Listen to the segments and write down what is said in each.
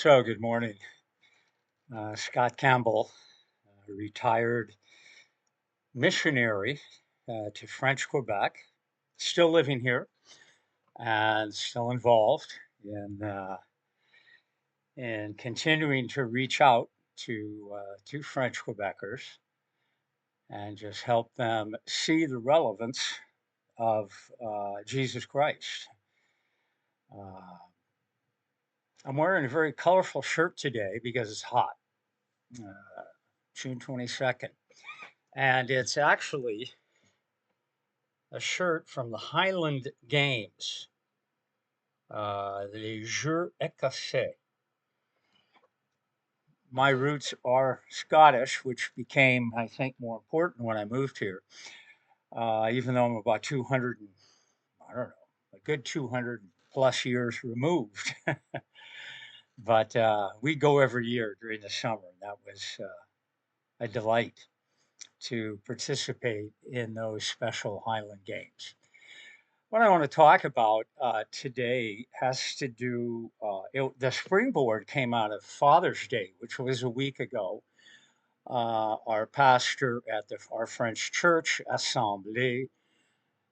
So, good morning. Scott Campbell, retired missionary to French Quebec, still living here and still involved in continuing to reach out to French Quebecers and just help them see the relevance of Jesus Christ. Uh, I'm wearing a very colorful shirt today because it's hot, uh, June 22nd. And it's actually a shirt from the Highland Games, the Jeux Écossais. My roots are Scottish, which became, I think, more important when I moved here. Even though I'm about 200, I don't know, a good 200 plus years removed. But we go every year during the summer. And that was a delight to participate in those special Highland Games. What I want to talk about today has to do. The springboard came out of Father's Day, which was a week ago. Our pastor at our French church, Assemblée,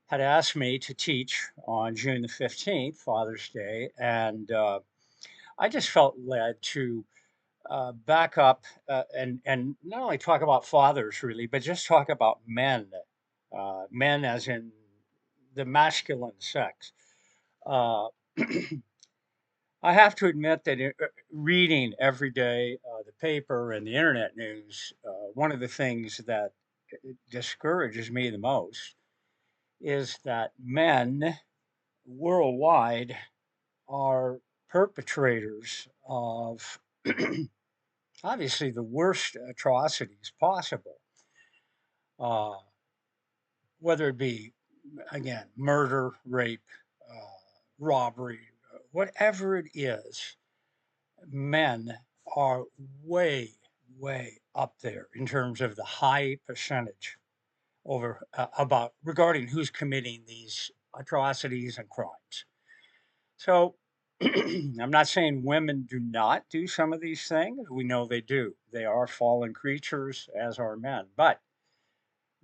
had asked me to teach on June the 15th, Father's Day, and I just felt led to back up and not only talk about fathers really, but just talk about men, men as in the masculine sex. Uh, I have to admit that reading every day the paper and the internet news, one of the things that discourages me the most is that men worldwide are perpetrators of obviously the worst atrocities possible, uh, whether it be, again, murder, rape, robbery, whatever it is. Men are way, way up there in terms of the high percentage over about regarding who's committing these atrocities and crimes. So I'm not saying women do not do some of these things. We know they do. They are fallen creatures, as are men. But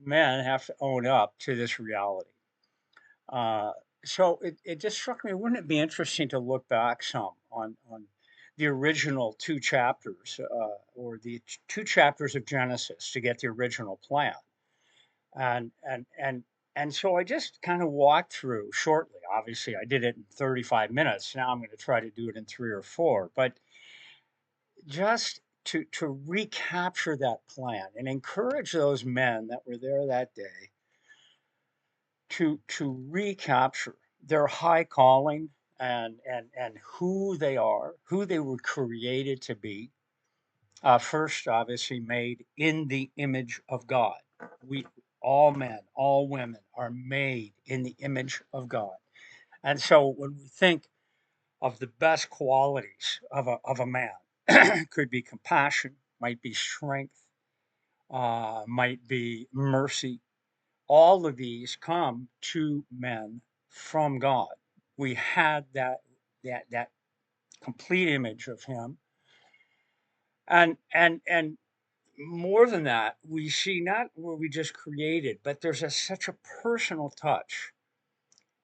men have to own up to this reality. Uh, so it just struck me, wouldn't it be interesting to look back some on the original two chapters or the two chapters of Genesis to get the original plan? And and and and so I just kind of walked through shortly. Obviously, I did it in 35 minutes. Now I'm going to try to do it in 3 or 4, but just to recapture that plan and encourage those men that were there that day to recapture their high calling and who they are, who they were created to be. First, obviously, made in the image of God. We all men, all women are made in the image of God. And so when we think of the best qualities of a man, could be compassion, might be strength, might be mercy, all of these come to men from God. We had that complete image of him, and more than that, we see not where we just created, but there's such a personal touch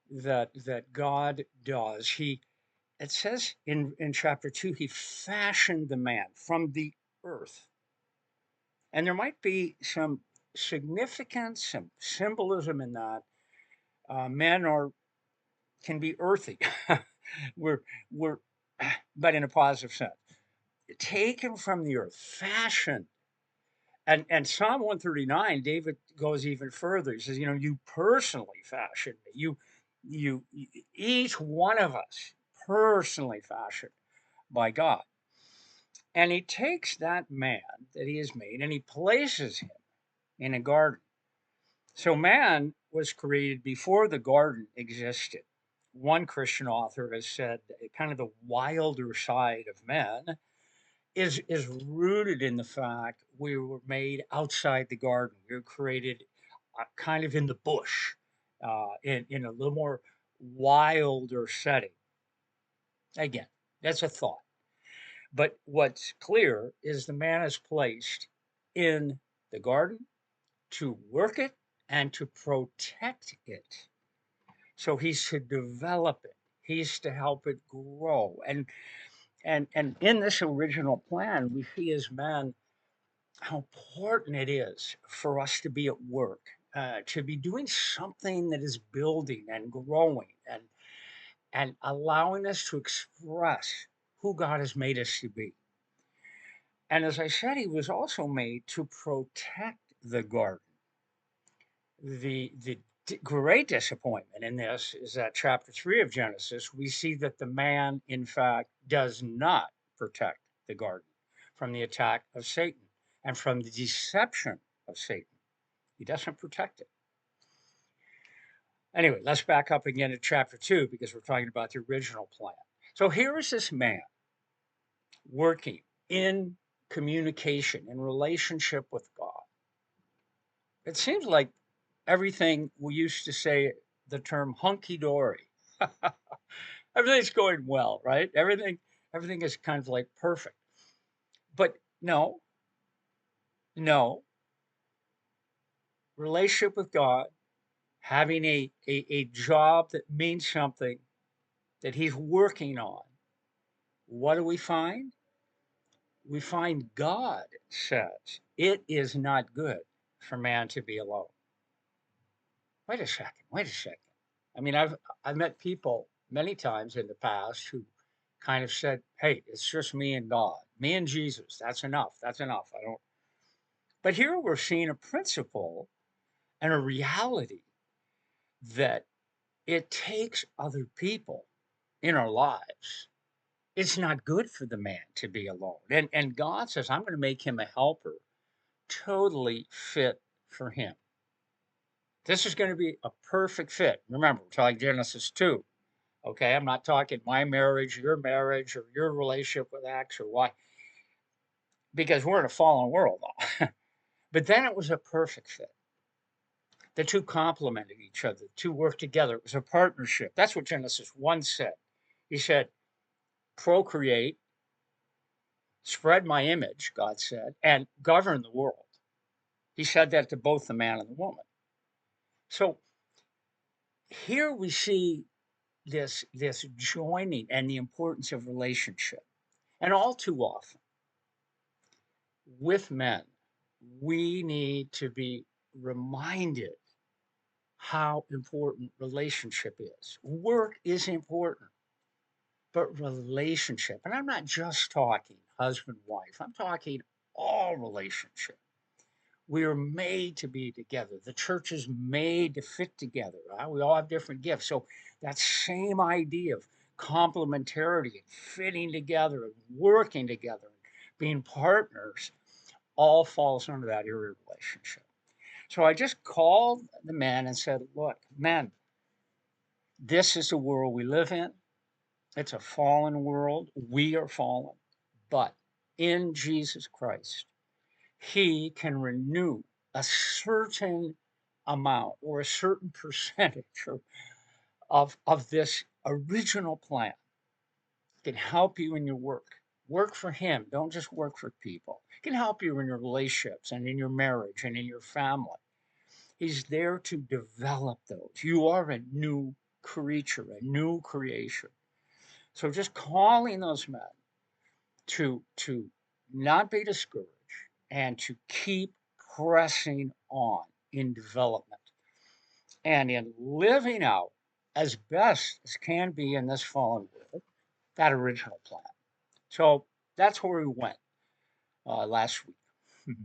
that God does. It says in chapter 2, he fashioned the man from the earth, and there might be some significance, some symbolism in that. Men are can be earthy. we're we're but in a positive sense. Taken from the earth, fashioned. And Psalm 139, David goes even further. He says, you personally fashioned me. Each one of us personally fashioned by God. And he takes that man that he has made and he places him in a garden. So man was created before the garden existed. One Christian author has said kind of the wilder side of men is rooted in the fact we were made outside the garden. We were created kind of in the bush, in a little more wilder setting. Again, that's a thought. But what's clear is the man is placed in the garden to work it and to protect it. So he's to develop it. He's to help it grow. And in this original plan, we see as men how important it is for us to be at work, to be doing something that is building and growing and allowing us to express who God has made us to be. And as I said, he was also made to protect the garden. The great disappointment in this is that chapter 3 of Genesis, we see that the man, in fact, does not protect the garden from the attack of Satan and from the deception of Satan. He doesn't protect it. Anyway, let's back up again to chapter 2 because we're talking about the original plan. So here is this man working in communication, in relationship with God. It seems like everything we used to say the term hunky dory. Everything's going well, right? Everything is kind of like perfect. But no, no. Relationship with God, having a job that means something that he's working on. What do we find? We find God says it is not good for man to be alone. Wait a second, wait a second. I mean, I've met people many times in the past who kind of said, "Hey, it's just me and God, me and Jesus. That's enough. That's enough. I don't." But here we're seeing a principle and a reality that it takes other people in our lives. It's not good for the man to be alone. And God says, I'm going to make him a helper totally fit for him. This is going to be a perfect fit. Remember, we're talking Genesis 2. Okay, I'm not talking my marriage, or your relationship with X or Y, because we're in a fallen world now. But then it was a perfect fit. The two complemented each other, the two worked together. It was a partnership. That's what Genesis 1 said. He said, procreate, spread my image, God said, and govern the world. He said that to both the man and the woman. So here we see this joining and the importance of relationship. And all too often with men, we need to be reminded how important relationship is. Work is important, but relationship, and I'm not just talking husband, wife, I'm talking all relationship. We are made to be together. The church is made to fit together. Right? We all have different gifts. So that same idea of complementarity and fitting together and working together and being partners all falls under that area of relationship. So I just called the men and said, look, men, this is the world we live in. It's a fallen world. We are fallen. But in Jesus Christ, he can renew a certain amount or a certain percentage of this original plan. It can help you in your work. Work for him. Don't just work for people. It can help you in your relationships and in your marriage and in your family. He's there to develop those. You are a new creature, a new creation. So just calling those men to not be discouraged and to keep pressing on in development and in living out as best as can be in this fallen world that original plan. So that's where we went last week.